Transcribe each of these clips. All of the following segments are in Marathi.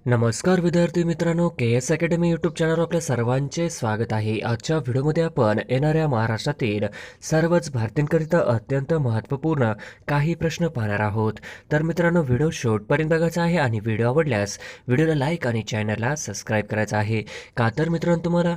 नमस्कार विद्यार्थी मित्रांनो, के एस अकॅडमी यूट्यूब चॅनलवर आपल्या सर्वांचे स्वागत आहे. आजच्या व्हिडिओमध्ये आपण येणाऱ्या महाराष्ट्रातील सर्वच भारतीयांकरिता अत्यंत महत्त्वपूर्ण काही प्रश्न पाहणार आहोत. तर मित्रांनो, व्हिडिओ शेवटपर्यंत बघायचा आहे आणि व्हिडिओ आवडल्यास व्हिडिओला लाईक आणि चॅनलला सबस्क्राईब करायचं आहे. का तर मित्रांनो, तुम्हाला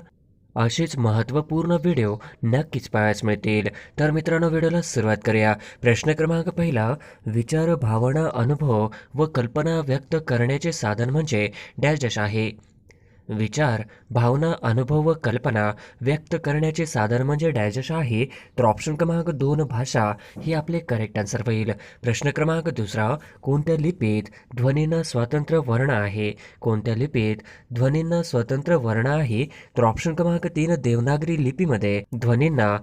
असेच महत्त्वपूर्ण व्हिडिओ नक्कीच पाहायला मिळतील. तर मित्रांनो, व्हिडिओला सुरुवात करूया. प्रश्न क्रमांक पहिला, विचार, भावना, अनुभव व कल्पना व्यक्त करण्याचे साधन म्हणजे डॅश डॅश आहे. विचार, भावना, अनुभव व कल्पना व्यक्त करण्याचे साधन म्हणजे डॅश डॅश आहे. तर ऑप्शन क्रमांक 2 भाषा ही आपले करेक्ट आन्सर होईल. प्रश्न क्रमांक दुसरा, कोणत्या लिपीत ध्वनींना स्वतंत्र वर्ण आहे? कोणत्या लिपीत ध्वनींना स्वतंत्र वर्ण आहे? तर ऑप्शन क्रमांक 3 देवनागरी लिपीमध्ये ध्वनींना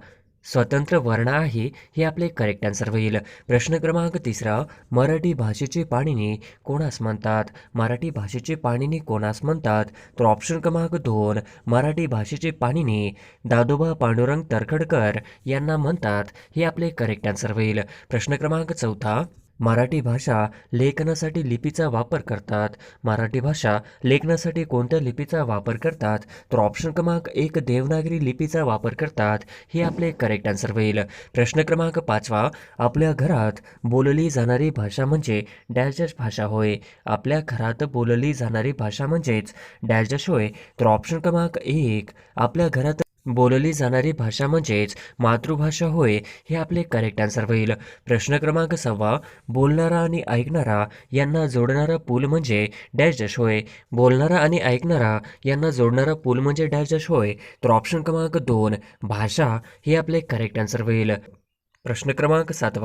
स्वतंत्र वर्ण आहे हे आपले करेक्ट आन्सर होईल. प्रश्न क्रमांक तिसरा, मराठी भाषेचे पाणिनी कोणास म्हणतात? मराठी भाषेचे पाणिनी कोणास म्हणतात? तर ऑप्शन क्रमांक 2 मराठी भाषेचे पाणिनी दादोबा पांडुरंग तर्खडकर यांना म्हणतात हे आपले करेक्ट आन्सर होईल. प्रश्न क्रमांक चौथा, मराठी भाषा लेखनासाठी लिपीचा वापर करतात. मराठी भाषा लेखनासाठी कोणत्या लिपीचा वापर करतात? तर ऑप्शन क्रमांक 1 देवनागरी लिपीचा वापर करतात हे आपले करेक्ट आन्सर होईल. प्रश्न क्रमांक 5, आपल्या घरात बोलली जाणारी भाषा म्हणजे डॅश डॅश भाषा होय. आपल्या घरात बोलली जाणारी भाषा म्हणजेच डॅश डॅश होय. तर ऑप्शन क्रमांक 1 आपल्या घरात बोलली जाणारी भाषा म्हणजेच मातृभाषा होय हे आपले करेक्ट आन्सर होईल. प्रश्न क्रमांक 6, बोलणारा आणि ऐकणारा यांना जोडणारा पूल म्हणजे डॅश डॅश होय. बोलणारा आणि ऐकणारा यांना जोडणारा पूल म्हणजे डॅश डॅश होय. तर ऑप्शन क्रमांक 2 भाषा हे आपले करेक्ट आन्सर होईल. प्रश्न क्रमांक 7,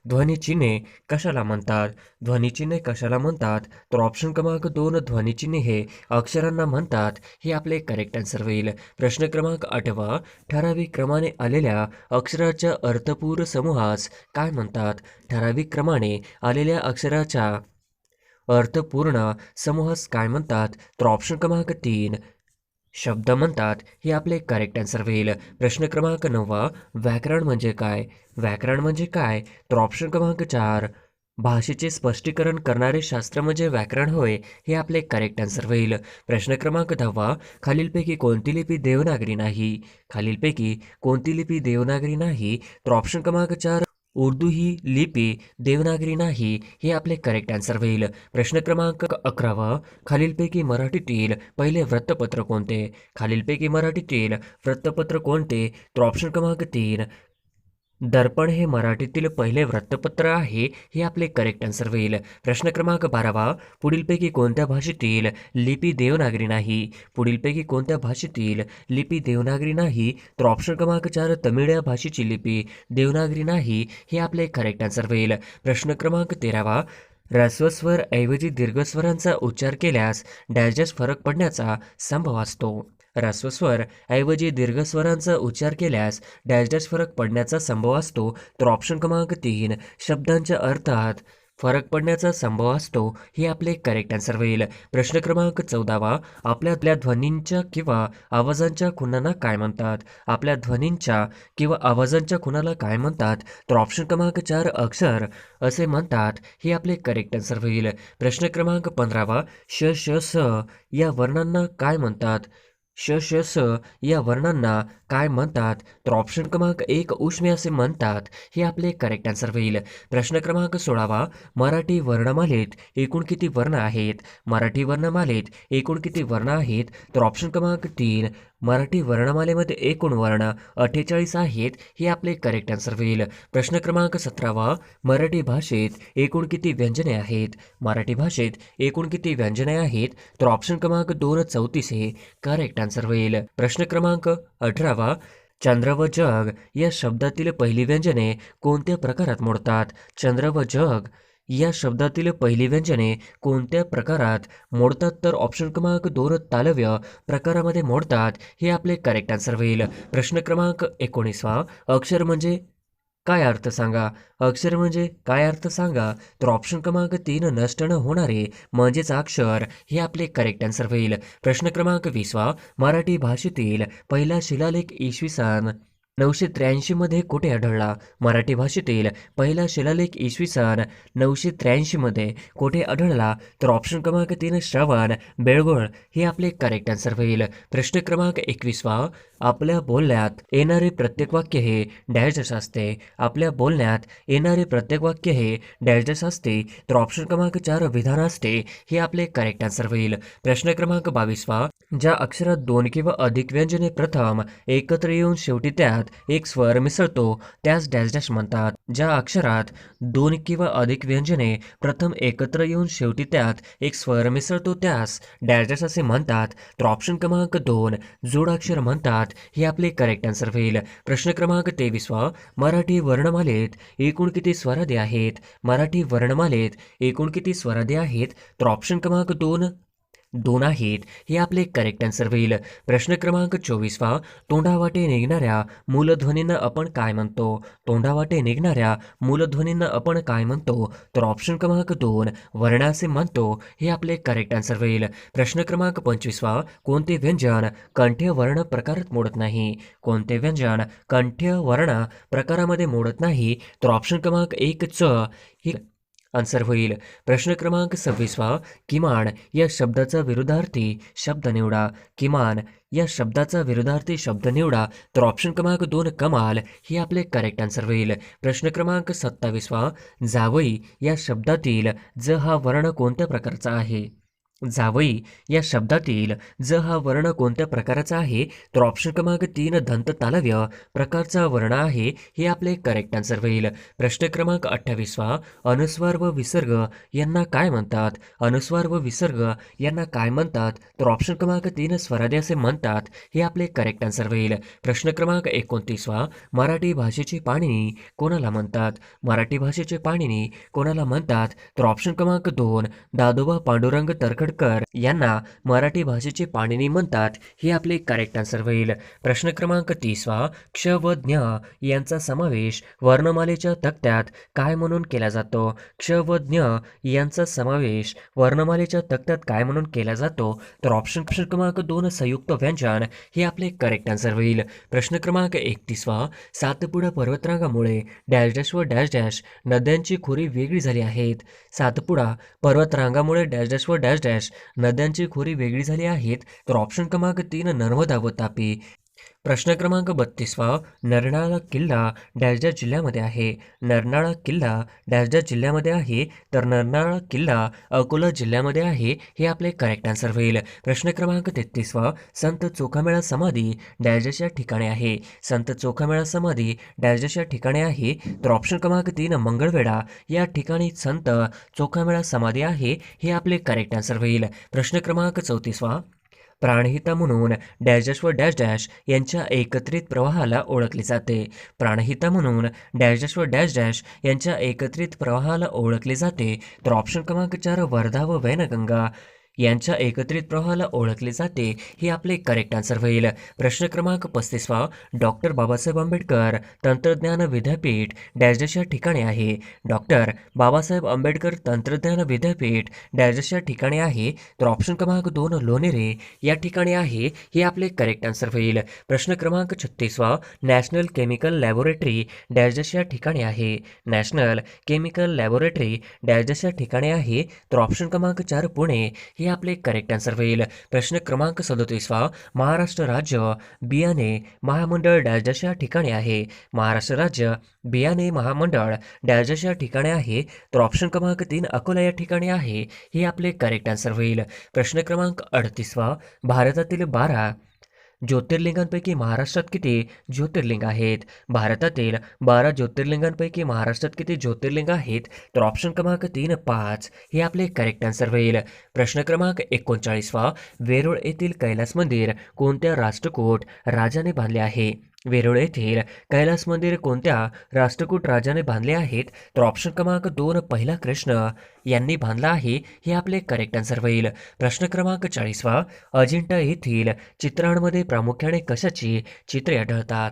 ध्वनिचिन्हे कशाला म्हणतात? ध्वनिचिन्हे कशाला म्हणतात? तर ऑप्शन क्रमांक 2 ध्वनिचिन्हे हे अक्षरांना म्हणतात हे आपले करेक्ट आन्सर होईल. प्रश्न क्रमांक 8, ठराविक क्रमाने आलेल्या अक्षराच्या अर्थपूर्ण समूहास काय म्हणतात? ठराविक क्रमाने आलेल्या अक्षराच्या अर्थपूर्ण समूहास काय म्हणतात? तर ऑप्शन क्रमांक 3 शब्द म्हणतात हे आपले करेक्ट आन्सर होईल. प्रश्न क्रमांक 9, व्याकरण म्हणजे काय? व्याकरण म्हणजे काय? तर ऑप्शन क्रमांक 4 भाषेचे स्पष्टीकरण करणारे शास्त्र म्हणजे व्याकरण होय हे आपले करेक्ट आन्सर होईल. प्रश्न क्रमांक 10, खालीलपैकी कोणती लिपी देवनागरी नाही? खालीलपैकी कोणती लिपी देवनागरी नाही? तर ऑप्शन क्रमांक 4 उर्दू ही लिपी देवनागरी नाही हे आपले करेक्ट आन्सर होईल. प्रश्न क्रमांक 11, खालीलपैकी मराठीतील पहिले वृत्तपत्र कोणते? खालीलपैकी मराठीतील वृत्तपत्र कोणते? तर ऑप्शन क्रमांक 3 दर्पण हे मराठीतील पहिले वृत्तपत्र आहे हे आपले करेक्ट आन्सर होईल. प्रश्न क्रमांक 12, पुढीलपैकी कोणत्या भाषेतील लिपी देवनागरी नाही? पुढीलपैकी कोणत्या भाषेतील लिपी देवनागरी नाही? तर ऑप्शन क्रमांक 4 तमिळ या भाषेची लिपी देवनागरी नाही हे आपले करेक्ट आन्सर होईल. प्रश्न क्रमांक 13, ऱ्हस्वस्वर ऐवजी दीर्घस्वरांचा उच्चार केल्यास डॅश डॅश फरक पडण्याचा संभव असतो. ऱ्हस्वस्वर ऐवजी दीर्घस्वरांचा उच्चार केल्यास डॅश डॅश फरक पडण्याचा संभव असतो. तर ऑप्शन क्रमांक 3 शब्दांच्या अर्थात फरक पडण्याचा संभव असतो हे आपले करेक्ट आन्सर होईल. प्रश्न क्रमांक 14, आपल्या ध्वनींच्या किंवा आवाजांच्या खुणांना काय म्हणतात? आपल्या ध्वनींच्या किंवा आवाजांच्या खुणाला काय म्हणतात? तर ऑप्शन क्रमांक 4 अक्षर असे म्हणतात हे आपले करेक्ट आन्सर होईल. प्रश्न क्रमांक 15, श श स या वर्णांना काय म्हणतात? श श स या वर्णांना काय म्हणतात? तर ऑप्शन क्रमांक 1 उष्मे असे म्हणतात हे आपले करेक्ट आन्सर होईल. प्रश्न क्रमांक 16, मराठी वर्णमालेत एकूण किती वर्ण आहेत? मराठी वर्णमालेत एकूण किती वर्ण आहेत? तर ऑप्शन क्रमांक 3 मराठी वर्णमालेमध्ये एकूण वर्ण 48 आहेत हे आपले करेक्ट आन्सर होईल. प्रश्न क्रमांक 17, मराठी भाषेत एकूण किती व्यंजने आहेत? मराठी भाषेत एकूण किती व्यंजने आहेत? तर ऑप्शन क्रमांक 2 34 हे करेक्ट आन्सर होईल. प्रश्न क्रमांक 18, चंद्र व जग या शब्दातील पहिली व्यंजने कोणत्या प्रकारात मोडतात? चंद्र व जग या शब्दातील पहिली व्यंजने कोणत्या प्रकारात मोडतात? तर ऑप्शन क्रमांक 2 तालव्य प्रकारामध्ये मोडतात हे आपले करेक्ट आन्सर होईल. प्रश्न क्रमांक 19, अक्षर म्हणजे काय अर्थ सांगा? अक्षर म्हणजे काय अर्थ सांगा? तर ऑप्शन क्रमांक 3 नष्ट न होणारे म्हणजेच अक्षर हे आपले करेक्ट आन्सर होईल. प्रश्न क्रमांक 20, मराठी भाषेतील पहिला शिलालेख इसवी सन 983 मध्ये कुठे आढळला? मराठी भाषेतील पहिला शिलालेख इसवी सन 983 मध्ये कुठे आढळला? तर ऑप्शन क्रमांक 3 श्रवण बेळगोळ हे आपले करेक्ट आन्सर होईल. प्रश्न क्रमांक 21 आपल्या बोलण्यात येणारे प्रत्येक वाक्य हे डॅश डॅश असते. आपल्या बोलण्यात येणारे प्रत्येक वाक्य हे डॅश डॅश असते. तर ऑप्शन क्रमांक 4 विधान असते हे आपले करेक्ट आन्सर होईल. प्रश्न क्रमांक 22 ज्या अक्षरात 2 किंवा अधिक व्यंजने प्रथम एकत्र येऊन शेवटी त्यात एक स्वर मिसळतो त्यास डॅश डॅश म्हणतात. ज्या अक्षरात 2 किंवा अधिक व्यंजने प्रथम एकत्र येऊन शेवटी त्यात एक स्वर मिसळतो त्यास डॅश डॅश असे म्हणतात. तर ऑप्शन क्रमांक 2 जोडाक्षर म्हणतात हे आपले करेक्ट आन्सर होईल. प्रश्न क्रमांक 23 मराठी वर्णमालेत एकूण किती स्वरादी आहेत? मराठी वर्णमालेत एकूण किती स्वरादी आहेत? तर ऑप्शन क्रमांक 2 आहेत हे आपले करेक्ट आन्सर होईल. प्रश्न क्रमांक 24 तोंडावाटे निघणाऱ्या मूलध्वनींना आपण काय म्हणतो? तोंडावाटे निघणाऱ्या मूलध्वनींना आपण काय म्हणतो? तर ऑप्शन क्रमांक 2 वर्ण असे म्हणतो हे आपले करेक्ट आन्सर होईल. प्रश्न क्रमांक 25 कोणते व्यंजन कंठ्य वर्ण प्रकारात मोडत नाही? कोणते व्यंजन कंठ्य वर्ण प्रकारामध्ये मोडत नाही? तर ऑप्शन क्रमांक 1 च हे आन्सर होईल. प्रश्न क्रमांक 26 किमान या शब्दाचा विरुद्धार्थी शब्द निवडा. किमान या शब्दाचा विरुद्धार्थी शब्द निवडा. तर ऑप्शन क्रमांक 2 कमाल हे आपले करेक्ट आन्सर होईल. प्रश्न क्रमांक 27 जावई या शब्दातील ज हा वर्ण कोणत्या प्रकारचा आहे? जावई या शब्दातील ज हा वर्ण कोणत्या प्रकाराचा आहे? तर ऑप्शन क्रमांक 3 दंत तालव्य प्रकारचा वर्ण आहे हे आपले करेक्ट आन्सर होईल. प्रश्न क्रमांक 28 अनुस्वार व विसर्ग यांना काय म्हणतात? अनुस्वार व विसर्ग यांना काय म्हणतात? तर ऑप्शन क्रमांक 3 स्वरादी असे म्हणतात हे आपले करेक्ट आन्सर होईल. प्रश्न क्रमांक 29 मराठी भाषेची पाणिनी कोणाला म्हणतात? मराठी भाषेचे पाणिनी कोणाला म्हणतात? तर ऑप्शन क्रमांक 2 दादोबा पांडुरंग तरखडकर यांना मराठी भाषेचे पाणिनी म्हणतात हे आपले करेक्ट आन्सर होईल. प्रश्न क्रमांक 30 क्ष व ज्ञ यांचा समावेश वर्णमालेच्या तक्त्यात काय म्हणून केला जातो? क्ष व ज्ञ यांचा समावेश वर्णमालेच्या तक्त्यात काय म्हणून केला जातो? तर ऑप्शन क्रमांक 2 संयुक्त व्यंजन हे आपले करेक्ट आन्सर होईल. प्रश्न क्रमांक 31 सातपुडा पर्वतरांगामुळे डॅश डॅश व डॅश डॅश नद्यांची खोरी वेगळी झाली आहेत. सातपुडा पर्वतरांगामुळे डॅश डॅश व डॅश डॅश नद्यांची खोरी वेगळी झाली आहेत. तर ऑप्शन क्रमांक 3 नर्मदा व तापी. प्रश्न क्रमांक 32 नरनाळा किल्ला डॅश डॅश जिल्ह्यामध्ये आहे. नरनाळा किल्ला डॅश डॅश जिल्ह्यामध्ये आहे. तर नरनाळा किल्ला अकोला जिल्ह्यामध्ये आहे हे आपले करेक्ट आन्सर होईल. प्रश्न क्रमांक 33 संत चोखामेळा समाधी डॅश डॅश या ठिकाणी आहे. संत चोखामेळा समाधी डॅश डॅश या ठिकाणी आहे. तर ऑप्शन क्रमांक 3 मंगळवेढा या ठिकाणी संत चोखामेळा समाधी आहे हे आपले करेक्ट आन्सर होईल. प्रश्न क्रमांक 34 प्राणहिता म्हणून डॅश डॅश व डॅश डॅश यांच्या एकत्रित प्रवाहाला ओळखले जाते. प्राणहिता म्हणून डॅश डॅश व डॅश डॅश यांच्या एकत्रित प्रवाहाला ओळखले जाते. तर ऑप्शन क्रमांक 4 वर्धा व वैनगंगा यांच्या एकत्रित प्रवाहाला ओळखले जाते हे आपले करेक्ट आन्सर होईल. प्रश्न क्रमांक 35 डॉक्टर बाबासाहेब आंबेडकर तंत्रज्ञान विद्यापीठ डॅश डॅश या ठिकाणी आहे. डॉक्टर बाबासाहेब आंबेडकर तंत्रज्ञान विद्यापीठ डॅश डॅश या ठिकाणी आहे. तर ऑप्शन क्रमांक 2 लोणेरे या ठिकाणी आहे हे आपले करेक्ट आन्सर होईल. प्रश्न क्रमांक 36 national chemical laboratory dash dash या ठिकाणी आहे. National chemical laboratory dash dash या ठिकाणी आहे. तर ऑप्शन क्रमांक 4 पुणे हे आपले करेक्ट आन्सर होईल. प्रश्न क्रमांक 37 महाराष्ट्र राज्य बियाणे महामंडळ डॅश डॅश या ठिकाणी आहे. महाराष्ट्र राज्य बियाणे महामंडळ डॅश डॅश या ठिकाणी आहे. तर ऑप्शन क्रमांक 3 अकोला या ठिकाणी आहे हे आपले करेक्ट आन्सर होईल. प्रश्न क्रमांक 38 भारतातील 12 ज्योतिर्लिंगांपैकी महाराष्ट्रात किती ज्योतिर्लिंग आहेत? भारतातील 12 ज्योतिर्लिंगांपैकी महाराष्ट्रात किती ज्योतिर्लिंग आहेत? तर ऑप्शन क्रमांक 3 5 हे आपले करेक्ट आन्सर होईल. प्रश्न क्रमांक 39 वेरूळ येथील कैलास मंदिर कोणत्या राष्ट्रकूट राजाने बांधले आहे? वेरूळ येथील कैलास मंदिर कोणत्या राष्ट्रकूट राजाने बांधले आहेत? तर ऑप्शन क्रमांक 2 पहिला कृष्ण यांनी बांधला आहे हे आपले करेक्ट आन्सर होईल. प्रश्न क्रमांक 40 अजिंठा येथील चित्रांमध्ये प्रामुख्याने कशाची चित्रे आढळतात?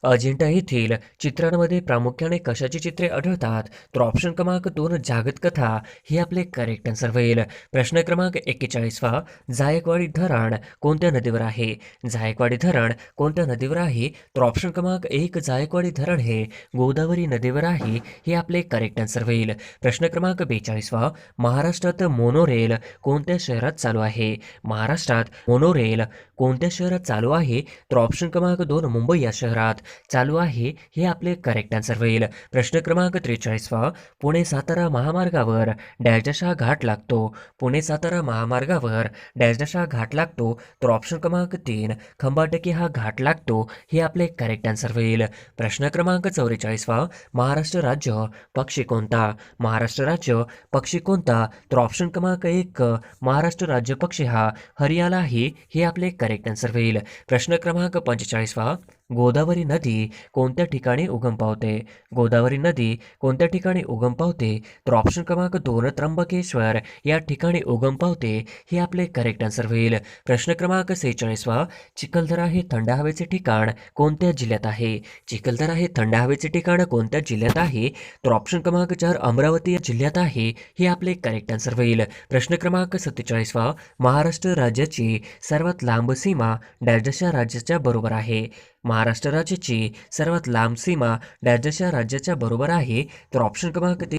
अजिंठा येथील चित्रांमध्ये प्रामुख्याने कशाची चित्रे आढळतात? तर ऑप्शन क्रमांक 2 जागत कथा हे आपले करेक्ट आन्सर होईल. प्रश्न क्रमांक 41 जायकवाडी धरण कोणत्या नदीवर आहे? जायकवाडी धरण कोणत्या नदीवर आहे? तर ऑप्शन क्रमांक 1 जायकवाडी धरण हे गोदावरी नदीवर आहे. हे आपले करेक्ट आन्सर होईल. प्रश्न क्रमांक 42 महाराष्ट्रात मोनोरेल कोणत्या शहरात चालू आहे? महाराष्ट्रात मोनोरेल कोणत्या शहरात चालू आहे? तर ऑप्शन क्रमांक 2 मुंबई या शहरात चालू आहे. हे आपले करेक्ट आन्सर होईल. प्रश्न क्रमांक 43 पुणे सातारा महामार्गावर डॅश डॅश हा घाट लागतो. पुणे सातारा महामार्गावर डॅश डॅश हा घाट लागतो. तर ऑप्शन क्रमांक 3 खंबाटकी हा घाट लागतो. हे आपले करेक्ट आन्सर होईल. प्रश्न क्रमांक 44 महाराष्ट्र राज्य पक्षी कोणता? महाराष्ट्र राज्य पक्षी कोणता? तर ऑप्शन क्रमांक 1 महाराष्ट्र राज्य पक्षी हा हरियाला आहे. हे आपले करेक्ट आन्सर होईल. प्रश्न क्रमांक 45 गोदावरी नदी कोणत्या ठिकाणी उगम पावते? गोदावरी नदी कोणत्या ठिकाणी उगम पावते? तर ऑप्शन क्रमांक 2 त्र्यंबकेश्वर या ठिकाणी उगम पावते. हे आपले करेक्ट आन्सर होईल. प्रश्न क्रमांक 46 चिखलदरा हे थंड हवेचे ठिकाण कोणत्या जिल्ह्यात आहे? चिखलदरा हे थंड हवेचे ठिकाण कोणत्या जिल्ह्यात आहे? तर ऑप्शन क्रमांक 4 अमरावती या जिल्ह्यात आहे. हे आपले करेक्ट आन्सर होईल. प्रश्न क्रमांक 47 महाराष्ट्र राज्याची सर्वात लांब सीमा डॅश डॅश या राज्याच्या बरोबर आहे. महाराष्ट्र राज्याची सर्वात लांब सीमा डॅश डॅश या राज्याच्या बरोबर आहे. तर ऑप्शन क्रमांक 3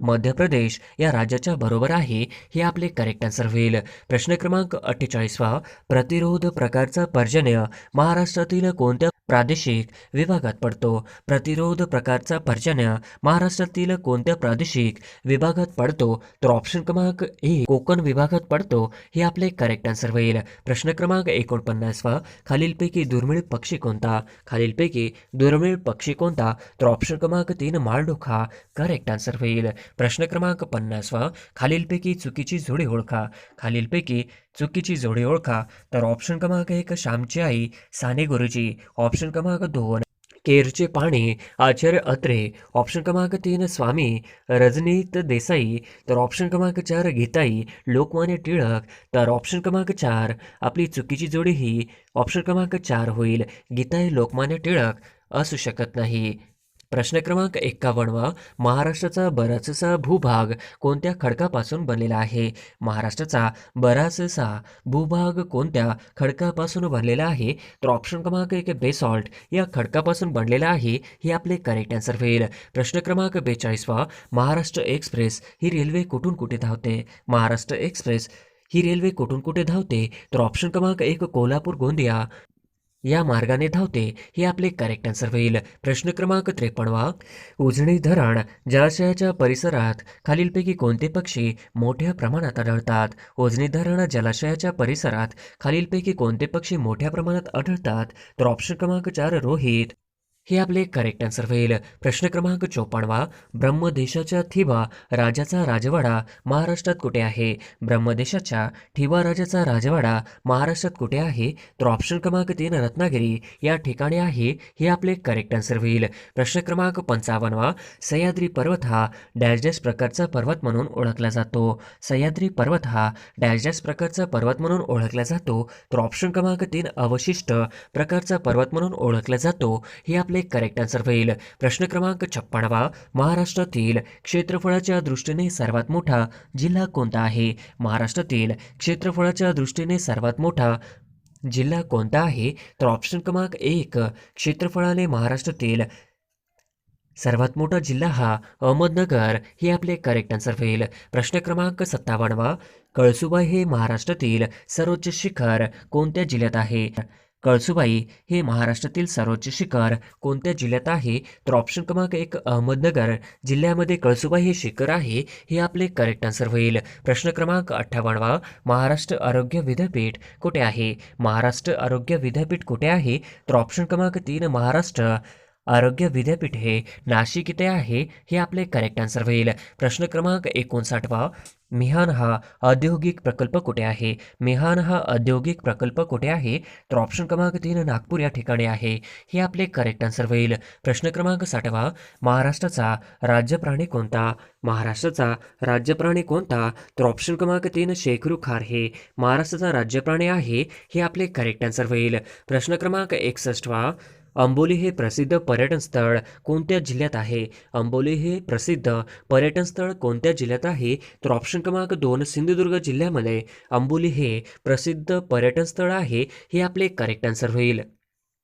मध्य प्रदेश या राज्याच्या बरोबर आहे. हे आपले करेक्ट आन्सर होईल. प्रश्न क्रमांक 48 प्रतिरोध प्रकारचा पर्जन्य महाराष्ट्रातील कोणत्या प्रादेशिक विभागात पडतो? प्रतिरोध प्रकारचा पर्जन्य महाराष्ट्रातील कोणत्या प्रादेशिक विभागात पडतो? तर ऑप्शन क्रमांक 1 कोकण विभागात पडतो. हे आपले करेक्ट आन्सर होईल. प्रश्न क्रमांक 49 खालीलपैकी दुर्मिळ पक्षी कोणता? खालीलपैकी दुर्मिळ पक्षी कोणता? तर ऑप्शन क्रमांक 3 माळढोक करेक्ट आन्सर होईल. प्रश्न क्रमांक 50 खालीलपैकी चुकीची जोडी ओळखा. खालीलपैकी चुकीची जोडी ओळखा. तर ऑप्शन क्रमांक 1 श्यामची आई साने गुरुजी. ऑप्शन क्रमांक 2 केरचे पाणी आचार्य अत्रे. ऑप्शन क्रमांक 3 स्वामी रजनीत देसाई. तर ऑप्शन क्रमांक 4 गीताई लोकमान्य टिळक. तर ऑप्शन क्रमांक 4 आपली चुकीची जोडी ही ऑप्शन क्रमांक 4 होईल. गीताई लोकमान्य टिळक असू शकत नाही. प्रश्न क्रमांक 51 महाराष्ट्राचा बराचसा भूभाग कोणत्या खडकापासून बनलेला आहे? महाराष्ट्राचा बराचसा भूभाग कोणत्या खडकापासून बनलेला आहे? तर ऑप्शन क्रमांक 1 बेसॉल्ट या खडकापासून बनलेला आहे. हे आपले करेक्ट आन्सर होईल. प्रश्न क्रमांक 42 महाराष्ट्र एक्सप्रेस ही रेल्वे कुठून कुठे धावते? महाराष्ट्र एक्सप्रेस ही रेल्वे कुठून कुठे धावते? तर ऑप्शन क्रमांक 1 कोल्हापूर गोंदिया या मार्गाने धावते. हे आपले करेक्ट आन्सर होईल. प्रश्न क्रमांक 53 उजनी धरण जलाशयाच्या परिसरात खालीलपैकी कोणते पक्षी मोठ्या प्रमाणात आढळतात? उजनी धरण जलाशयाच्या परिसरात खालीलपैकी कोणते पक्षी मोठ्या प्रमाणात आढळतात? तर ऑप्शन क्रमांक 4 रोहित हे आपले करेक्ट आन्सर होईल. प्रश्न क्रमांक 54 ब्रह्मदेशाच्या थिबा राजाचा राजवाडा महाराष्ट्रात कुठे आहे? ब्रह्मदेशाच्या थिबा राजाचा राजवाडा महाराष्ट्रात कुठे आहे? तर ऑप्शन क्रमांक 3 रत्नागिरी या ठिकाणी आहे. हे आपले करेक्ट आन्सर होईल. प्रश्न क्रमांक 55 सह्याद्री पर्वत हा डॅश डॅश प्रकारचा पर्वत म्हणून ओळखला जातो. सह्याद्री पर्वत हा डॅश डॅश प्रकारचा पर्वत म्हणून ओळखला जातो. तर ऑप्शन क्रमांक 3 अवशिष्ट प्रकारचा पर्वत म्हणून ओळखला जातो. हे आपले करेक्ट आन्सर होईल. प्रश्न क्रमांक 56 महाराष्ट्रातील क्षेत्रफळाच्या दृष्टीने सर्वात मोठा जिल्हा कोणता आहे? महाराष्ट्रातील क्षेत्रफळाच्या दृष्टीने सर्वात मोठा जिल्हा कोणता आहे? तर ऑप्शन क्रमांक 1 क्षेत्रफळाने महाराष्ट्रातील सर्वात मोठा जिल्हा हा अहमदनगर. हे आपले करेक्ट आन्सर होईल. प्रश्न क्रमांक 57 कळसुबाई हे महाराष्ट्रातील सर्वोच्च शिखर कोणत्या जिल्ह्यात आहे? कळसुबाई हे महाराष्ट्रातील सर्वोच्च शिखर कोणत्या जिल्ह्यात आहे? तर ऑप्शन क्रमांक 1 अहमदनगर जिल्ह्यामध्ये कळसुबाई हे शिखर आहे. हे आपले करेक्ट आन्सर होईल. प्रश्न क्रमांक 58 महाराष्ट्र आरोग्य विद्यापीठ कुठे आहे? महाराष्ट्र आरोग्य विद्यापीठ कुठे आहे? तर ऑप्शन क्रमांक 3 महाराष्ट्र आरोग्य विद्यापीठ हे नाशिक इथे आहे. हे आपले करेक्ट आन्सर होईल. प्रश्न क्रमांक 59 मिहान हा औद्योगिक प्रकल्प कुठे आहे? मिहान हा औद्योगिक प्रकल्प कुठे आहे? तर ऑप्शन क्रमांक 3 नागपूर या ठिकाणी आहे. हे आपले करेक्ट आन्सर होईल. प्रश्न क्रमांक 60 महाराष्ट्राचा राज्य प्राणी कोणता? महाराष्ट्राचा राज्य प्राणी कोणता? तर ऑप्शन क्रमांक 3 शेकरू खार हे महाराष्ट्राचा राज्य प्राणी आहे. हे आपले करेक्ट आन्सर होईल. प्रश्न क्रमांक 61 अंबोली हे प्रसिद्ध पर्यटन स्थळ कोणत्या जिल्ह्यात आहे? अंबोली हे प्रसिद्ध पर्यटन स्थळ कोणत्या जिल्ह्यात आहे? तर ऑप्शन क्रमांक 2 सिंधुदुर्ग जिल्ह्यामध्ये अंबोली हे प्रसिद्ध पर्यटन स्थळ आहे. हे आपले करेक्ट आन्सर होईल.